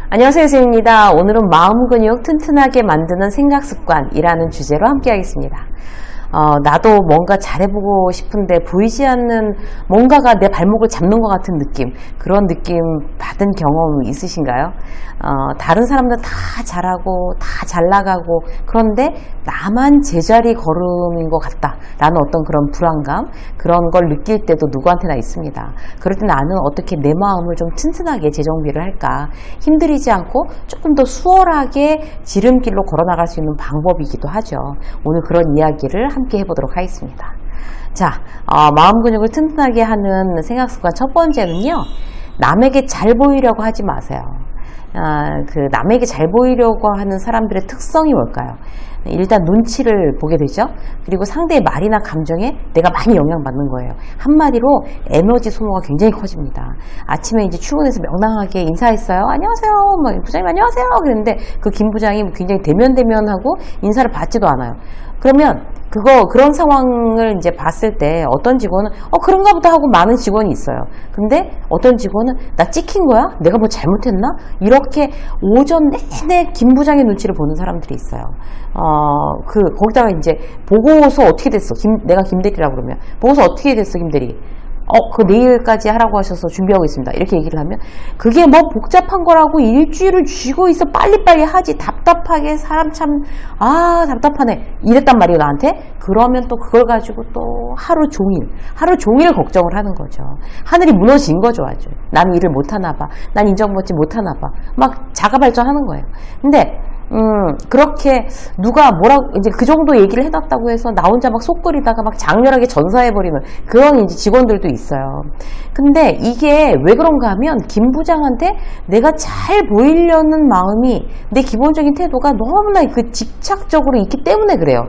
안녕하세요, 유수입니다. 오늘은 마음 근육 튼튼하게 만드는 생각 습관이라는 주제로 함께 하겠습니다. 나도 뭔가 잘해보고 싶은데 보이지 않는 뭔가가 내 발목을 잡는 것 같은 느낌, 그런 느낌 받은 경험 있으신가요? 다른 사람들 다 잘하고 다 잘나가고 그런데 나만 제자리 걸음인 것 같다 라는 어떤 그런 불안감, 그런 걸 느낄 때도 누구한테나 있습니다. 그럴 때 나는 어떻게 내 마음을 좀 튼튼하게 재정비를 할까, 힘들이지 않고 조금 더 수월하게 지름길로 걸어나갈 수 있는 방법이기도 하죠. 오늘 그런 이야기를 함께 해보도록 하겠습니다. 자, 마음 근육을 튼튼하게 하는 생각 습관 첫 번째는요, 남에게 잘 보이려고 하지 마세요. 남에게 잘 보이려고 하는 사람들의 특성이 뭘까요? 일단 눈치를 보게 되죠. 그리고 상대의 말이나 감정에 내가 많이 영향받는 거예요. 한마디로 에너지 소모가 굉장히 커집니다. 아침에 이제 출근해서 명랑하게 인사했어요. 안녕하세요. 부장님 안녕하세요. 그랬는데 그 김 부장이 굉장히 대면하고 인사를 받지도 않아요. 그러면 그런 상황을 이제 봤을 때 어떤 직원은 그런가 보다 하고 많은 직원이 있어요. 근데 어떤 직원은 나 찍힌 거야? 내가 뭐 잘못했나? 이렇게 오전 내내 김 부장의 눈치를 보는 사람들이 있어요. 거기다가 이제 보고서 어떻게 됐어? 내가 김대리라고 그러면 보고서 어떻게 됐어, 김대리? 그 내일까지 하라고 하셔서 준비하고 있습니다. 이렇게 얘기를 하면 그게 뭐 복잡한 거라고 일주일을 쥐고 있어. 빨리빨리 하지. 답답하게 사람 참 답답하네. 이랬단 말이에요, 나한테. 그러면 또 그걸 가지고 또 하루 종일 걱정을 하는 거죠. 하늘이 무너진 거죠, 아주. 나는 일을 못하나 봐. 난 인정받지 못하나 봐. 막 자가 발전하는 거예요. 근데 그렇게 누가 이제 그 정도 얘기를 해놨다고 해서 나 혼자 막 속 끓이다가 막 장렬하게 전사해버리는 그런 이제 직원들도 있어요. 근데 이게 왜 그런가 하면 김 부장한테 내가 잘 보이려는 마음이, 내 기본적인 태도가 너무나 그 집착적으로 있기 때문에 그래요.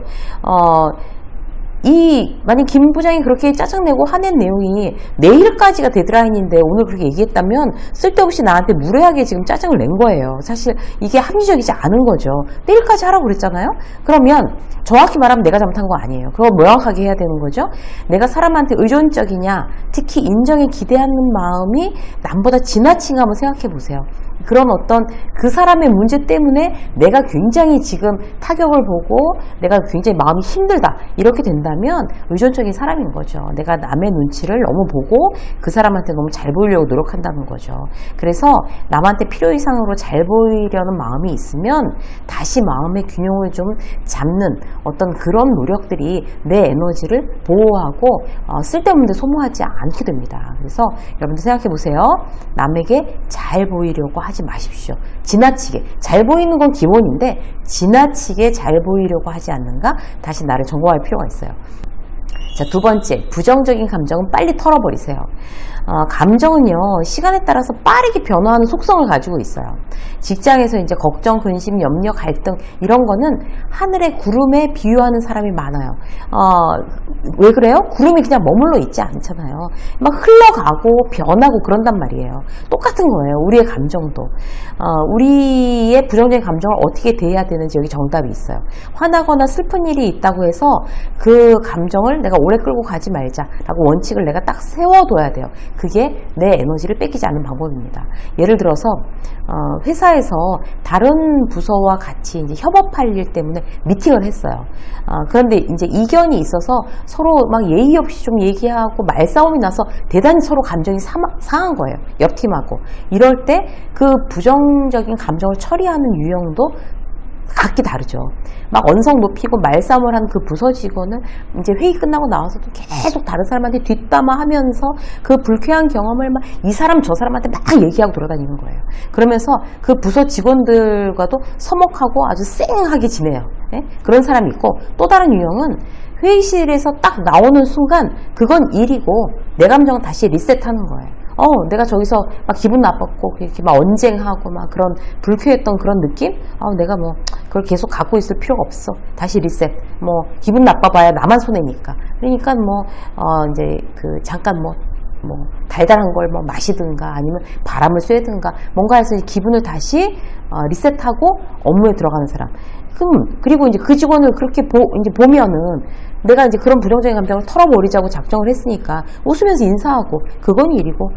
만약 김 부장이 그렇게 짜증내고 화낸 내용이 내일까지가 데드라인인데 오늘 그렇게 얘기했다면 쓸데없이 나한테 무례하게 지금 짜증을 낸 거예요. 사실 이게 합리적이지 않은 거죠. 내일까지 하라고 그랬잖아요. 그러면 정확히 말하면 내가 잘못한 거 아니에요. 그거 명확하게 해야 되는 거죠. 내가 사람한테 의존적이냐, 특히 인정에 기대하는 마음이 남보다 지나친가 한번 생각해 보세요. 그런 어떤 그 사람의 문제 때문에 내가 굉장히 지금 타격을 보고 내가 굉장히 마음이 힘들다, 이렇게 된다면 의존적인 사람인 거죠. 내가 남의 눈치를 너무 보고 그 사람한테 너무 잘 보이려고 노력한다는 거죠. 그래서 남한테 필요 이상으로 잘 보이려는 마음이 있으면 다시 마음의 균형을 좀 잡는 어떤 그런 노력들이 내 에너지를 보호하고 쓸데없는 데 소모하지 않게 됩니다. 그래서 여러분들 생각해 보세요. 남에게 잘 보이려고 하지 마십시오. 지나치게 잘 보이는 건 기본인데 지나치게 잘 보이려고 하지 않는가? 다시 나를 점검할 필요가 있어요. 자, 두 번째, 부정적인 감정은 빨리 털어버리세요. 감정은요, 시간에 따라서 빠르게 변화하는 속성을 가지고 있어요. 직장에서 이제 걱정, 근심, 염려, 갈등, 이런 거는 하늘의 구름에 비유하는 사람이 많아요. 왜 그래요? 구름이 그냥 머물러 있지 않잖아요. 막 흘러가고 변하고 그런단 말이에요. 똑같은 거예요. 우리의 감정도. 우리의 부정적인 감정을 어떻게 대해야 되는지 여기 정답이 있어요. 화나거나 슬픈 일이 있다고 해서 그 감정을 내가 오래 끌고 가지 말자라고 원칙을 내가 딱 세워둬야 돼요. 그게 내 에너지를 뺏기지 않는 방법입니다. 예를 들어서 회사에서 다른 부서와 같이 이제 협업할 일 때문에 미팅을 했어요. 그런데 이제 이견이 있어서 서로 막 예의 없이 좀 얘기하고 말싸움이 나서 대단히 서로 감정이 상한 거예요. 옆 팀하고. 이럴 때 그 부정적인 감정을 처리하는 유형도 각기 다르죠. 막 언성 높이고 말싸움을 하는 그 부서 직원은 이제 회의 끝나고 나와서도 계속 다른 사람한테 뒷담화하면서 그 불쾌한 경험을 막 이 사람 저 사람한테 막 얘기하고 돌아다니는 거예요. 그러면서 그 부서 직원들과도 서먹하고 아주 쌩하게 지내요. 네? 그런 사람이 있고, 또 다른 유형은 회의실에서 딱 나오는 순간 그건 일이고 내 감정은 다시 리셋하는 거예요. 내가 저기서 막 기분 나빴고, 이렇게 막 언쟁하고 막 그런 불쾌했던 그런 느낌? 내가 뭐, 그걸 계속 갖고 있을 필요가 없어. 다시 리셋. 기분 나빠봐야 나만 손해니까. 그러니까 이제 잠깐 달달한 걸 마시든가 아니면 바람을 쐬든가 뭔가 해서 기분을 다시 리셋하고 업무에 들어가는 사람. 그리고 이제 그 직원을 그렇게 이제 보면은 내가 이제 그런 부정적인 감정을 털어버리자고 작정을 했으니까 웃으면서 인사하고 그건 일이고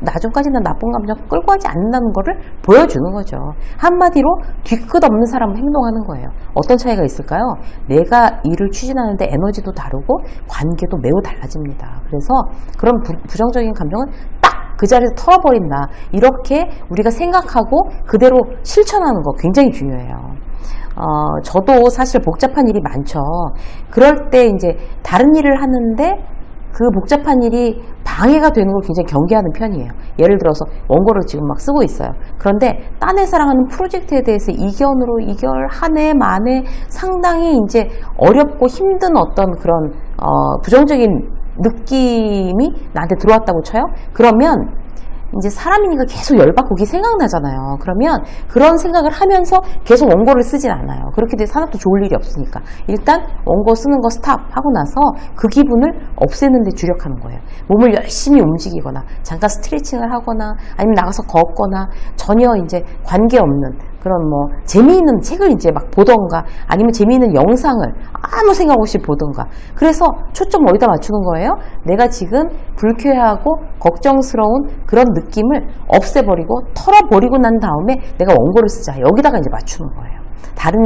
나중까지는 나쁜 감정 끌고 가지 않는다는 거를 보여주는 거죠. 한마디로 뒤끝 없는 사람은 행동하는 거예요. 어떤 차이가 있을까요? 내가 일을 추진하는데 에너지도 다르고 관계도 매우 달라집니다. 그래서 그런 부정적인 감정은 딱 그 자리에서 털어버린다. 이렇게 우리가 생각하고 그대로 실천하는 거 굉장히 중요해요. 저도 사실 복잡한 일이 많죠. 그럴 때 이제 다른 일을 하는데 그 복잡한 일이 방해가 되는 걸 굉장히 경계하는 편이에요. 예를 들어서 원고를 지금 막 쓰고 있어요. 그런데 딴 회사랑 하는 프로젝트에 대해서 이견으로 이결 한 해 만에 상당히 이제 어렵고 힘든 어떤 그런 부정적인 느낌이 나한테 들어왔다고 쳐요. 그러면 이제 사람이니까 계속 열받고 그게 생각나잖아요. 그러면 그런 생각을 하면서 계속 원고를 쓰진 않아요. 그렇게 돼서 하나도 좋을 일이 없으니까. 일단 원고 쓰는 거 스탑하고 나서 그 기분을 없애는 데 주력하는 거예요. 몸을 열심히 움직이거나 잠깐 스트레칭을 하거나 아니면 나가서 걷거나 전혀 이제 관계없는 그런 뭐 재미있는 책을 이제 막 보던가 아니면 재미있는 영상을 아무 생각 없이 보던가. 그래서 초점 어디다 맞추는 거예요? 내가 지금 불쾌하고 걱정스러운 그런 느낌을 없애버리고 털어버리고 난 다음에 내가 원고를 쓰자. 여기다가 이제 맞추는 거예요. 다른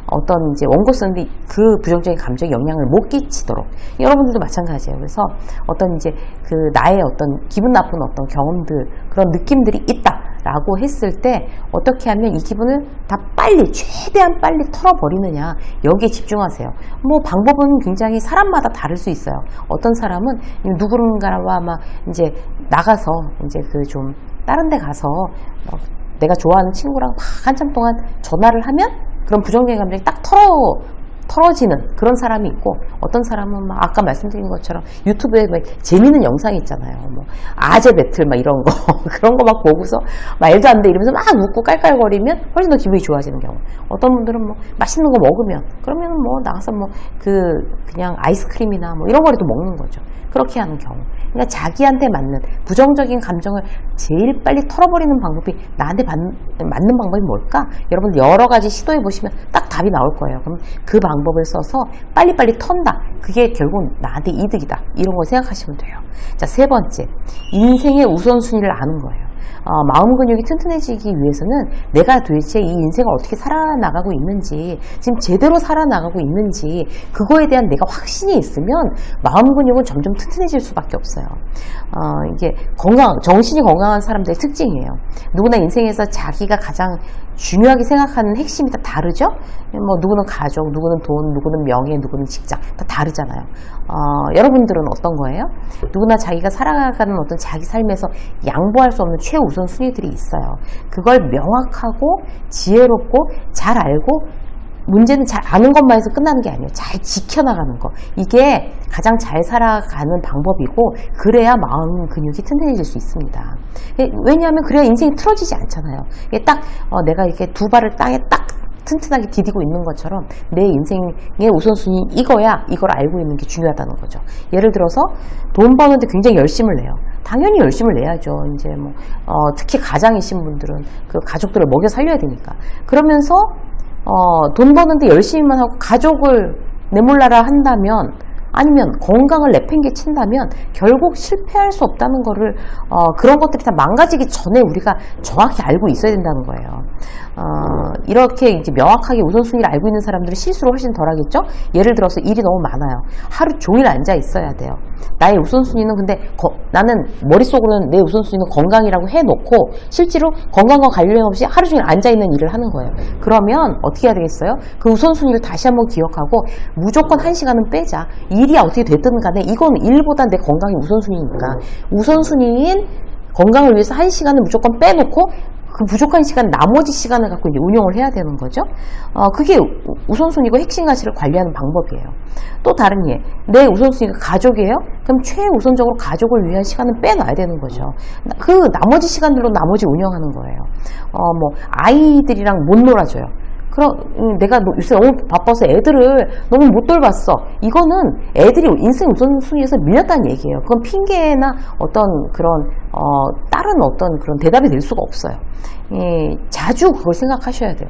어떤 이제 원고 쓰는데 그 부정적인 감정에 영향을 못 끼치도록. 여러분들도 마찬가지예요. 그래서 어떤 이제 그 나의 어떤 기분 나쁜 어떤 경험들, 그런 느낌들이 있다라고 했을 때 어떻게 하면 이 기분을 다 빨리, 최대한 빨리 털어버리느냐. 여기에 집중하세요. 뭐 방법은 굉장히 사람마다 다를 수 있어요. 어떤 사람은 누군가와 막 이제 나가서 이제 그 좀 다른 데 가서 내가 좋아하는 친구랑 막 한참 동안 전화를 하면 그런 부정적인 감정이 딱 털어지는 그런 사람이 있고, 어떤 사람은 막 아까 말씀드린 것처럼 유튜브에 막 재미있는 영상이 있잖아요. 뭐 아재 배틀 막 이런 거 그런 거 막 보고서 말도 안 돼 이러면서 막 웃고 깔깔거리면 훨씬 더 기분이 좋아지는 경우. 어떤 분들은 뭐 맛있는 거 먹으면 그러면 뭐 나가서 뭐 그냥 아이스크림이나 뭐 이런 거라도 먹는 거죠. 그렇게 하는 경우. 그러니까 자기한테 맞는 부정적인 감정을 제일 빨리 털어버리는 방법이 나한테 맞는 방법이 뭘까? 여러분 여러 가지 시도해 보시면 딱 답이 나올 거예요. 그럼 그 방법을 써서 빨리빨리 턴다. 그게 결국 나한테 이득이다. 이런 걸 생각하시면 돼요. 자, 세 번째. 인생의 우선순위를 아는 거예요. 마음 근육이 튼튼해지기 위해서는 내가 도대체 이 인생을 어떻게 살아나가고 있는지, 지금 제대로 살아나가고 있는지 그거에 대한 내가 확신이 있으면 마음 근육은 점점 튼튼해질 수밖에 없어요. 이게 정신이 건강한 사람들의 특징이에요. 누구나 인생에서 자기가 가장 중요하게 생각하는 핵심이 다 다르죠? 뭐 누구는 가족, 누구는 돈, 누구는 명예, 누구는 직장, 다 다르잖아요. 여러분들은 어떤 거예요? 누구나 자기가 살아가는 어떤 자기 삶에서 양보할 수 없는 최우선순위들이 있어요. 그걸 명확하고 지혜롭고 잘 알고, 문제는 잘 아는 것만 해서 끝나는 게 아니에요. 잘 지켜나가는 거. 이게 가장 잘 살아가는 방법이고, 그래야 마음 근육이 튼튼해질 수 있습니다. 왜냐하면 그래야 인생이 틀어지지 않잖아요. 이게 딱 내가 이렇게 두 발을 땅에 딱 튼튼하게 디디고 있는 것처럼 내 인생의 우선순위 이거야, 이걸 알고 있는 게 중요하다는 거죠. 예를 들어서 돈 버는데 굉장히 열심을 내요. 당연히 열심을 내야죠. 이제 뭐 특히 가장이신 분들은 그 가족들을 먹여 살려야 되니까. 그러면서 돈 버는데 열심히만 하고 가족을 내몰라라 한다면, 아니면 건강을 내팽개친다면 결국 실패할 수 없다는 거를 그런 것들이 다 망가지기 전에 우리가 정확히 알고 있어야 된다는 거예요. 이렇게 이제 명확하게 우선순위를 알고 있는 사람들은 실수를 훨씬 덜 하겠죠? 예를 들어서 일이 너무 많아요. 하루 종일 앉아 있어야 돼요. 나의 우선순위는 근데 나는 머릿속으로는 내 우선순위는 건강이라고 해놓고 실제로 건강과 관련 없이 하루 종일 앉아있는 일을 하는 거예요. 그러면 어떻게 해야 되겠어요? 그 우선순위를 다시 한번 기억하고 무조건 1시간은 빼자. 일이 어떻게 됐든 간에 이건 일보다 내 건강이 우선순위니까 우선순위인 건강을 위해서 1시간을 무조건 빼놓고 그 부족한 시간, 나머지 시간을 갖고 이제 운용을 해야 되는 거죠. 그게 우선순위고 핵심 가치를 관리하는 방법이에요. 또 다른 예, 내 우선순위가 가족이에요? 그럼 최우선적으로 가족을 위한 시간은 빼놔야 되는 거죠. 그 나머지 시간들로 나머지 운영하는 거예요. 뭐 아이들이랑 못 놀아줘요. 내가 요새 너무 바빠서 애들을 너무 못 돌봤어. 이거는 애들이 인생 우선순위에서 밀렸다는 얘기예요. 그건 핑계나 어떤 그런 다른 어떤 그런 대답이 될 수가 없어요. 자주 그걸 생각하셔야 돼요.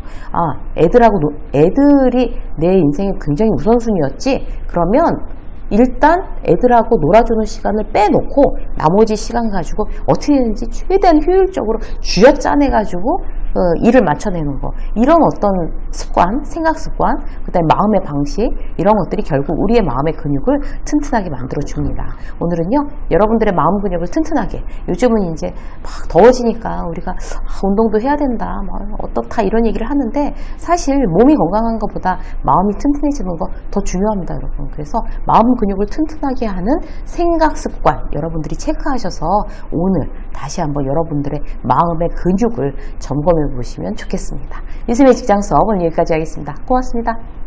애들이 내 인생의 굉장히 우선순위였지. 그러면 일단 애들하고 놀아주는 시간을 빼놓고 나머지 시간 가지고 어떻게 되는지 최대한 효율적으로 쥐어짜내가지고 일을 맞춰내는 거, 이런 어떤 습관, 생각 습관, 그 다음에 마음의 방식, 이런 것들이 결국 우리의 마음의 근육을 튼튼하게 만들어줍니다. 오늘은요, 여러분들의 마음 근육을 튼튼하게, 요즘은 이제 막 더워지니까 우리가 운동도 해야 된다, 어떻다 이런 얘기를 하는데, 사실 몸이 건강한 것보다 마음이 튼튼해지는 거 더 중요합니다, 여러분. 그래서 마음 근육을 튼튼하게 하는 생각 습관, 여러분들이 체크하셔서 오늘 다시 한번 여러분들의 마음의 근육을 점검해 보시면 좋겠습니다. 유수의 직장 수업 오늘 여기까지 하겠습니다. 고맙습니다.